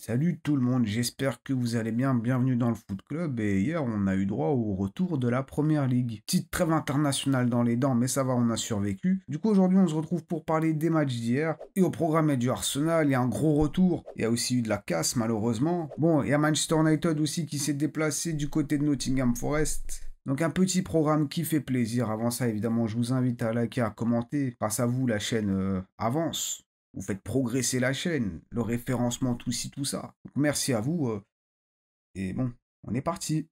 Salut tout le monde, j'espère que vous allez bien, bienvenue dans le Foot Club et hier on a eu droit au retour de la Première Ligue. Petite trêve internationale dans les dents mais ça va, on a survécu. Du coup aujourd'hui on se retrouve pour parler des matchs d'hier et au programme il y a du Arsenal, il y a un gros retour, il y a aussi eu de la casse malheureusement. Bon, il y a Manchester United aussi qui s'est déplacé du côté de Nottingham Forest. Donc un petit programme qui fait plaisir. Avant ça, évidemment, je vous invite à liker, à commenter. Grâce à vous, la chaîne avance. Vous faites progresser la chaîne, le référencement, tout ci, tout ça. Donc, merci à vous. Et bon, on est parti.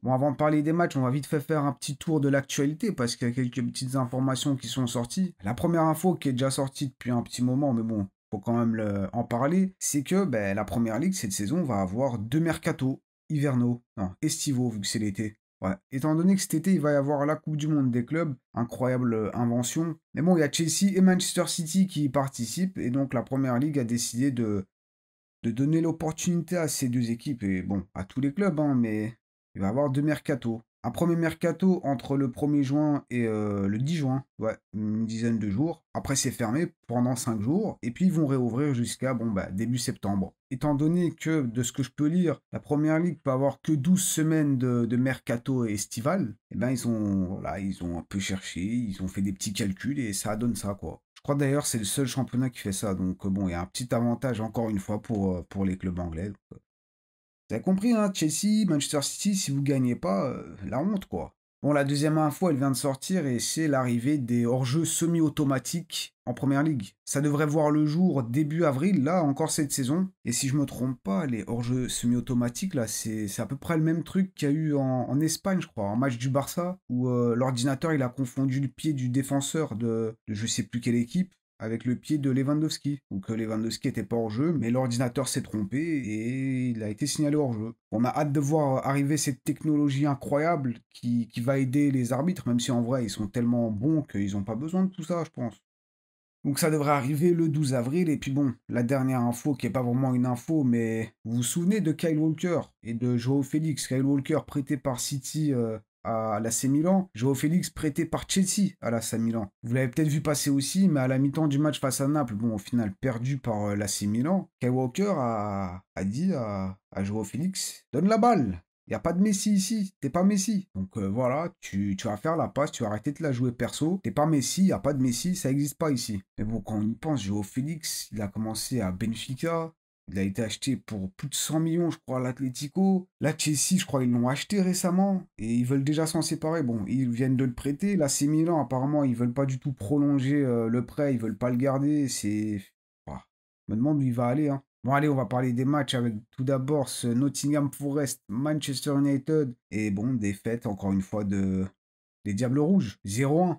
Bon, avant de parler des matchs, on va vite fait faire un petit tour de l'actualité parce qu'il y a quelques petites informations qui sont sorties. La première info qui est déjà sortie depuis un petit moment, mais bon, faut quand même en parler, c'est que ben, la première ligue cette saison va avoir deux mercatos hivernaux, non, estivaux vu que c'est l'été. Ouais. Étant donné que cet été, il va y avoir la Coupe du Monde des clubs, incroyable invention. Mais bon, il y a Chelsea et Manchester City qui y participent, et donc la Première Ligue a décidé de donner l'opportunité à ces deux équipes, et bon, à tous les clubs, hein, mais il va y avoir deux mercatos. Un premier mercato entre le 1er juin et le 10 juin, ouais, une dizaine de jours. Après, c'est fermé pendant 5 jours, et puis ils vont réouvrir jusqu'à bon, bah, début septembre. Étant donné que, de ce que je peux lire, la Première Ligue peut avoir que 12 semaines de mercato estival, et ben voilà, ils ont un peu cherché, ils ont fait des petits calculs, et ça donne ça, quoi. Je crois d'ailleurs c'est le seul championnat qui fait ça, donc bon, il y a un petit avantage encore une fois pour les clubs anglais. Vous avez compris, hein, Chelsea, Manchester City, si vous gagnez pas, la honte, quoi. Bon, la deuxième info, elle vient de sortir et c'est l'arrivée des hors-jeux semi-automatiques en première ligue. Ça devrait voir le jour début avril, là, encore cette saison. Et si je me trompe pas, les hors-jeux semi-automatiques, là, c'est à peu près le même truc qu'il y a eu en Espagne, je crois, en match du Barça, où l'ordinateur, il a confondu le pied du défenseur de je sais plus quelle équipe avec le pied de Lewandowski. Donc Lewandowski était pas hors jeu, mais l'ordinateur s'est trompé et il a été signalé hors jeu. On a hâte de voir arriver cette technologie incroyable qui va aider les arbitres, même si en vrai ils sont tellement bons qu'ils n'ont pas besoin de tout ça, je pense. Donc ça devrait arriver le 12 avril. Et puis bon, la dernière info qui n'est pas vraiment une info, mais vous vous souvenez de Kyle Walker et de Joao Félix. Kyle Walker prêté par City à l'AC Milan. Joao Félix prêté par Chelsea à l'AC Milan. Vous l'avez peut-être vu passer aussi, mais à la mi-temps du match face à Naples, bon, au final perdu par l'AC Milan, Kyle Walker a dit à Joao Félix, donne la balle. Il n'y a pas de Messi ici, t'es pas Messi. Donc voilà, tu vas faire la passe, tu vas arrêter de la jouer perso. T'es pas Messi, il n'y a pas de Messi, ça n'existe pas ici. Mais bon, quand on y pense, Joao Félix, il a commencé à Benfica. Il a été acheté pour plus de 100 millions, je crois, à l'Atlético. Là, Chelsea, je crois, ils l'ont acheté récemment. Et ils veulent déjà s'en séparer. Bon, ils viennent de le prêter. Là, c'est Milan, apparemment, ils veulent pas du tout prolonger le prêt. Ils veulent pas le garder. C'est... Ah, je me demande où il va aller, hein. Bon, allez, on va parler des matchs avec tout d'abord ce Nottingham Forest, Manchester United. Et bon, défaite encore une fois des Diables Rouges. 0-1.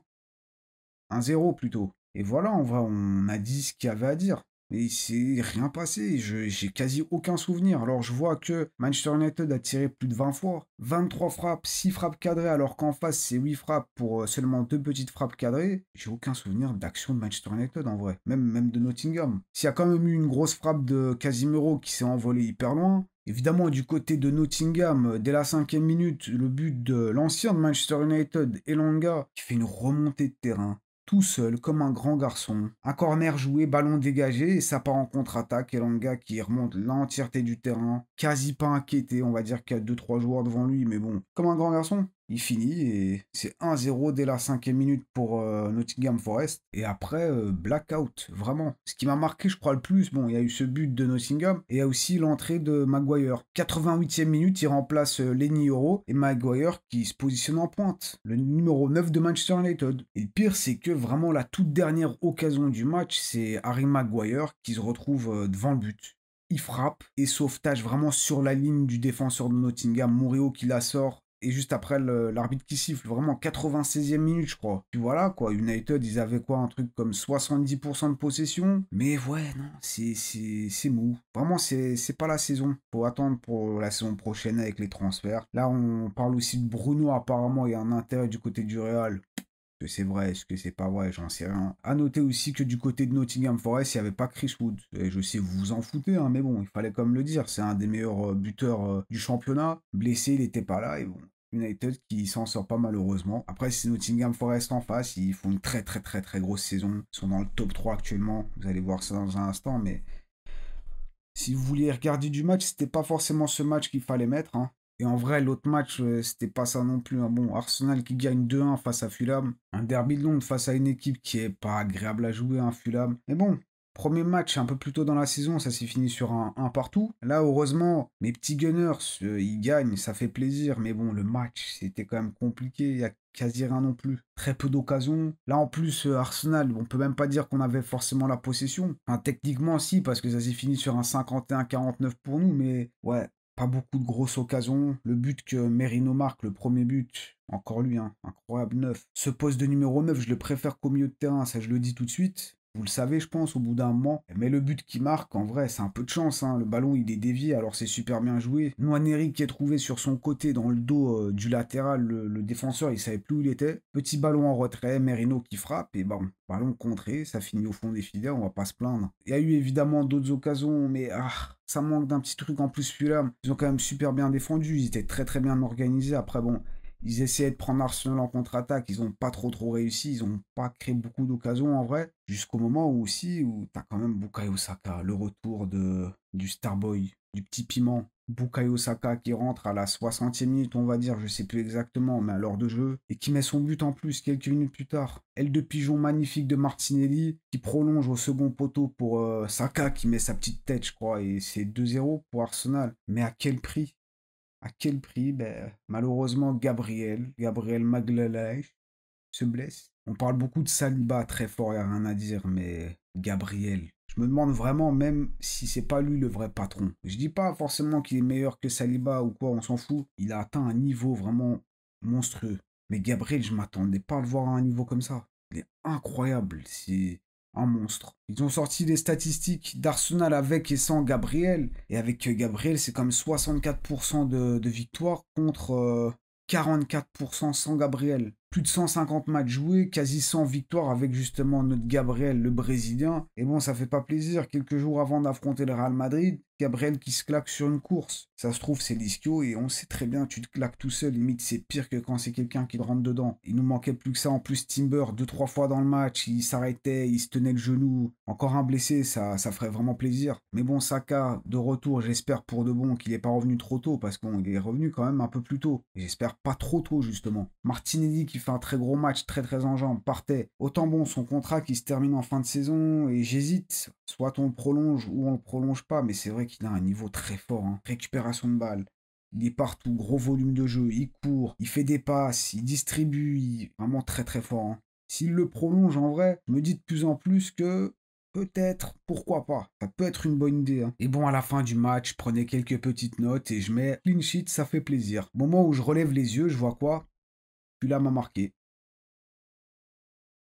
1-0 plutôt. Et voilà, en vrai, on a dit ce qu'il y avait à dire. Mais il s'est rien passé, j'ai quasi aucun souvenir. Alors je vois que Manchester United a tiré plus de 20 fois, 23 frappes, 6 frappes cadrées, alors qu'en face c'est 8 frappes pour seulement 2 petites frappes cadrées. J'ai aucun souvenir d'action de Manchester United en vrai, même de Nottingham. S'il y a quand même eu une grosse frappe de Casimiro qui s'est envolée hyper loin, évidemment, du côté de Nottingham, dès la 5e minute, le but de l'ancien de Manchester United, Elanga, qui fait une remontée de terrain tout seul, comme un grand garçon. Un corner joué, ballon dégagé, et ça part en contre-attaque. Elanga qui remonte l'entièreté du terrain, quasi pas inquiété, on va dire qu'il y a deux trois joueurs devant lui, mais bon, comme un grand garçon. Il finit et c'est 1-0 dès la 5e minute pour Nottingham Forest. Et après, blackout, vraiment. Ce qui m'a marqué, je crois, le plus, bon, il y a eu ce but de Nottingham et il y a aussi l'entrée de Maguire. 88e minute, il remplace Lenny Yoro et Maguire qui se positionne en pointe. Le numéro 9 de Manchester United. Et le pire, c'est que vraiment la toute dernière occasion du match, c'est Harry Maguire qui se retrouve devant le but. Il frappe et sauvetage vraiment sur la ligne du défenseur de Nottingham, Murillo qui la sort. Et juste après, l'arbitre qui siffle, vraiment 96e minute, je crois. Puis voilà, quoi, United, ils avaient quoi, un truc comme 70% de possession. Mais ouais, non, c'est mou. Vraiment, c'est pas la saison. Faut attendre pour la saison prochaine avec les transferts. Là, on parle aussi de Bruno, apparemment, il y a un intérêt du côté du Real. Que c'est vrai, est-ce que c'est pas vrai, j'en sais rien. À noter aussi que du côté de Nottingham Forest, il n'y avait pas Chris Wood. Et je sais, vous vous en foutez, hein, mais bon, il fallait quand même le dire. C'est un des meilleurs buteurs du championnat. Blessé, il n'était pas là, et bon. United qui s'en sort pas malheureusement. Après, c'est Nottingham Forest en face. Ils font une très très très très grosse saison. Ils sont dans le top 3 actuellement. Vous allez voir ça dans un instant. Mais si vous vouliez regarder du match, c'était pas forcément ce match qu'il fallait mettre, hein. Et en vrai, l'autre match, c'était pas ça non plus, hein. Bon, Arsenal qui gagne 2-1 face à Fulham. Un derby de Londres face à une équipe qui est pas agréable à jouer, hein, Fulham. Mais bon, premier match un peu plus tôt dans la saison, ça s'est fini sur un partout. Là, heureusement, mes petits Gunners, ils gagnent, ça fait plaisir. Mais bon, le match, c'était quand même compliqué. Il y a quasi rien non plus. Très peu d'occasions. Là, en plus, Arsenal, on peut même pas dire qu'on avait forcément la possession. Enfin, techniquement, si, parce que ça s'est fini sur un 51-49 pour nous. Mais ouais, pas beaucoup de grosses occasions. Le but que Merino marque, le premier but, encore lui, hein, incroyable, 9. Ce poste de numéro 9, je le préfère qu'au milieu de terrain, ça je le dis tout de suite. Vous le savez, je pense, au bout d'un moment. Mais le but qui marque, en vrai, c'est un peu de chance, hein. Le ballon, il est dévié, alors c'est super bien joué. Nwaneri qui est trouvé sur son côté, dans le dos du latéral, le défenseur, il savait plus où il était. Petit ballon en retrait, Merino qui frappe, et bon, ballon contré, ça finit au fond des filets, on va pas se plaindre. Il y a eu évidemment d'autres occasions, mais ça manque d'un petit truc en plus, celui-là. Ils ont quand même super bien défendu, ils étaient très très bien organisés. Après, bon, ils essayaient de prendre Arsenal en contre-attaque, ils n'ont pas trop réussi, ils n'ont pas créé beaucoup d'occasions en vrai, jusqu'au moment où aussi, où tu as quand même Bukayo Saka, le retour du Starboy, du petit piment. Bukayo Saka qui rentre à la 60e minute, on va dire, je sais plus exactement, mais à l'heure de jeu, et qui met son but en plus quelques minutes plus tard. Aile de pigeon magnifique de Martinelli, qui prolonge au second poteau pour Saka, qui met sa petite tête, je crois, et c'est 2-0 pour Arsenal. Mais à quel prix? À quel prix? Ben, malheureusement, Gabriel Magalhaes se blesse. On parle beaucoup de Saliba, très fort, il n'y a rien à dire, mais Gabriel, je me demande vraiment même si c'est pas lui le vrai patron. Je dis pas forcément qu'il est meilleur que Saliba ou quoi, on s'en fout. Il a atteint un niveau vraiment monstrueux. Mais Gabriel, je m'attendais pas à le voir à un niveau comme ça. Il est incroyable, c'est un monstre. Ils ont sorti les statistiques d'Arsenal avec et sans Gabriel. Et avec Gabriel, c'est comme 64% de victoire contre 44% sans Gabriel. Plus de 150 matchs joués, quasi 100 victoires avec justement notre Gabriel, le Brésilien. Et bon, ça fait pas plaisir. Quelques jours avant d'affronter le Real Madrid, Gabriel qui se claque sur une course. Ça se trouve, c'est l'ischio et on sait très bien, tu te claques tout seul. Limite, c'est pire que quand c'est quelqu'un qui te rentre dedans. Il nous manquait plus que ça. En plus, Timber, 2-3 fois dans le match, il s'arrêtait, il se tenait le genou. Encore un blessé, ça ferait vraiment plaisir. Mais bon, Saka, de retour, j'espère pour de bon qu'il n'est pas revenu trop tôt parce qu'il est revenu quand même un peu plus tôt. Et j'espère pas trop tôt, justement. Martinelli qui fait un très gros match, très en jambes, partait. Autant bon, son contrat qui se termine en fin de saison et j'hésite. Soit on le prolonge ou on le prolonge pas, mais c'est vrai qu'il a un niveau très fort, hein. Récupération de balles. Il est partout, gros volume de jeu, il court, il fait des passes, il distribue, vraiment très fort, hein. S'il le prolonge en vrai, je me dis de plus en plus que peut-être, pourquoi pas. Ça peut être une bonne idée, hein. Et bon, à la fin du match, prenez quelques petites notes et je mets clean sheet, ça fait plaisir. Au moment où je relève les yeux, je vois quoi? Fulham a marqué.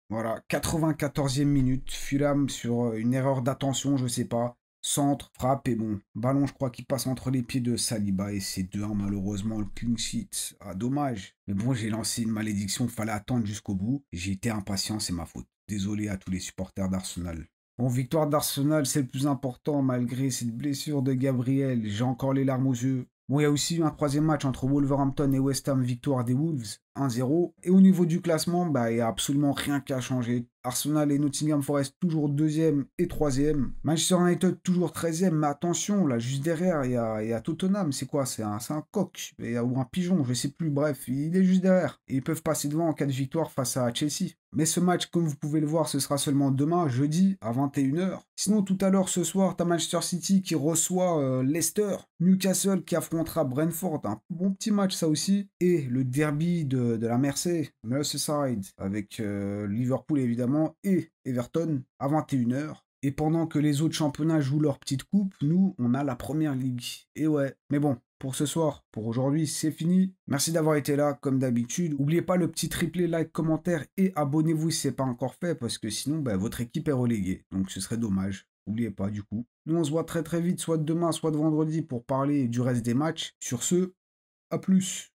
Voilà, 94e minute, Fulham sur une erreur d'attention, je sais pas. Centre, frappe et bon. Ballon, je crois qu'il passe entre les pieds de Saliba et c'est 2-1 malheureusement le clean sheet. Ah, dommage. Mais bon, j'ai lancé une malédiction, fallait attendre jusqu'au bout. J'ai été impatient, c'est ma faute. Désolé à tous les supporters d'Arsenal. Bon, victoire d'Arsenal, c'est le plus important malgré cette blessure de Gabriel. J'ai encore les larmes aux yeux. Bon, il y a aussi eu un troisième match entre Wolverhampton et West Ham, victoire des Wolves, 1-0. Et au niveau du classement, bah, il n'y a absolument rien qui a changé. Arsenal et Nottingham Forest toujours deuxième et troisième. Manchester United toujours 13e, mais attention, là, juste derrière, il y a Tottenham. C'est quoi? C'est un coq ou un pigeon, je sais plus. Bref, il est juste derrière. Et ils peuvent passer devant en cas de victoire face à Chelsea. Mais ce match, comme vous pouvez le voir, ce sera seulement demain, jeudi, à 21h. Sinon, tout à l'heure, ce soir, t'as Manchester City qui reçoit Leicester. Newcastle qui affrontera Brentford. Un bon petit match, ça aussi. Et le derby de la Merseyside, avec Liverpool, évidemment, et Everton, à 21h. Et pendant que les autres championnats jouent leur petite coupe, nous, on a la première ligue. Et ouais, mais bon, pour ce soir, pour aujourd'hui, c'est fini. Merci d'avoir été là, comme d'habitude. N'oubliez pas le petit triplé, like, commentaire et abonnez-vous si ce n'est pas encore fait, parce que sinon, bah, votre équipe est reléguée. Donc ce serait dommage. N'oubliez pas, du coup. Nous, on se voit très vite, soit demain, soit vendredi, pour parler du reste des matchs. Sur ce, à plus.